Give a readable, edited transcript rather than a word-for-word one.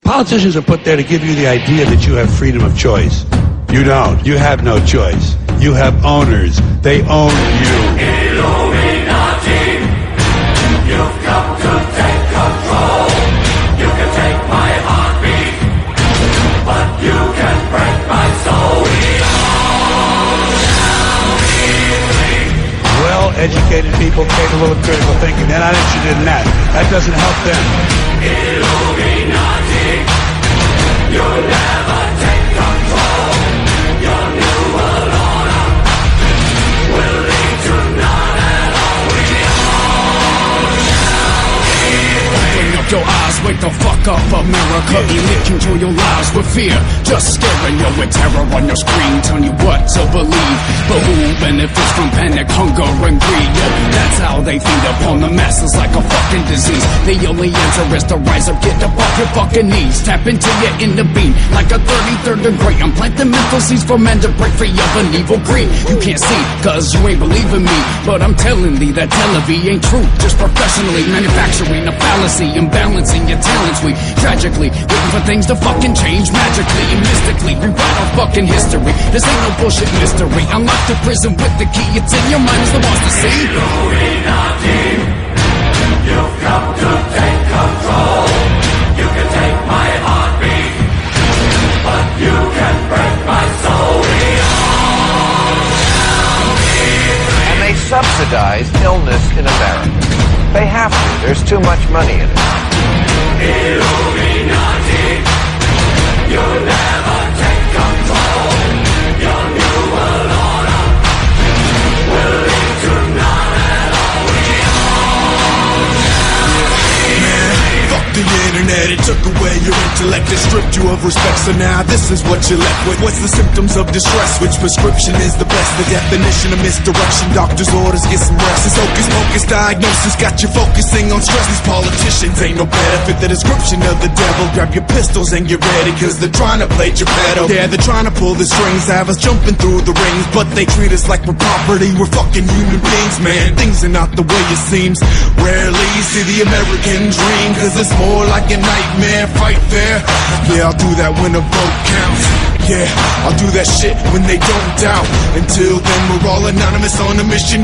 Politicians are put there to give you the idea that you have freedom of choice. You don't. You have no choice. You have owners. They own you. Illuminati, you've come to take control. You can take my heartbeat, but you can break my soul. Well-educated people capable of critical thinking. They're not interested in that. That doesn't help them. Illuminati, you'll never take control. Your new world order will lead to none at all. We all shall be free. Open up your eyes, wake the fuck up, America. Elite control your lives with fear, just scaring you with terror on your screen, telling you what to believe. But who benefits from panic, hunger, and greed? Yo, that's how they feed upon the masses like a fucking disease. The only answer is to rise up, get up off your fucking knees. Tap into your inner being like a 33rd degree. I'm planting mental seeds for men to break free of an evil greed. You can't see, cause you ain't believing me, but I'm telling thee that television ain't true. Just professionally manufacturing a fallacy, imbalancing your talents. We tragically waiting for things to fucking change magically and mystically rewrite our fucking history. This ain't no bullshit mystery. I'm locked in prison with the key. It's in your mind, is the ones to see. Illuminati, you've come to take control. You can take my heartbeat, but you can break my soul. We all shall be free. And they subsidize illness in America. They have to. There's too much money in it. Illuminati, you'll never take control. Your new world order will lead to none at all. We all shall be free. Fuck the internet, it took away your intellect and stripped you of respect. So now this is what you're left with. What's the symptoms of distress? Which prescription is the best? The definition of misdirection. Doctor's orders, get some rest. This hocus pocus diagnosis got you focusing on stress. These politicians ain't no better. Fit the description of the devil. Grab your pistols and get ready, cause they're trying to play Geppetto. Yeah, they're trying to pull the strings, have us jumping through the rings, but they treat us like we're property. We're fucking human beings, man. Things are not the way it seems. Rarely see the American dream, cause it's more like a nightmare. Fight fair. Yeah, I'll do that when a vote counts. Yeah, I'll do that shit when they don't doubt. Until then, we're all anonymous on a mission.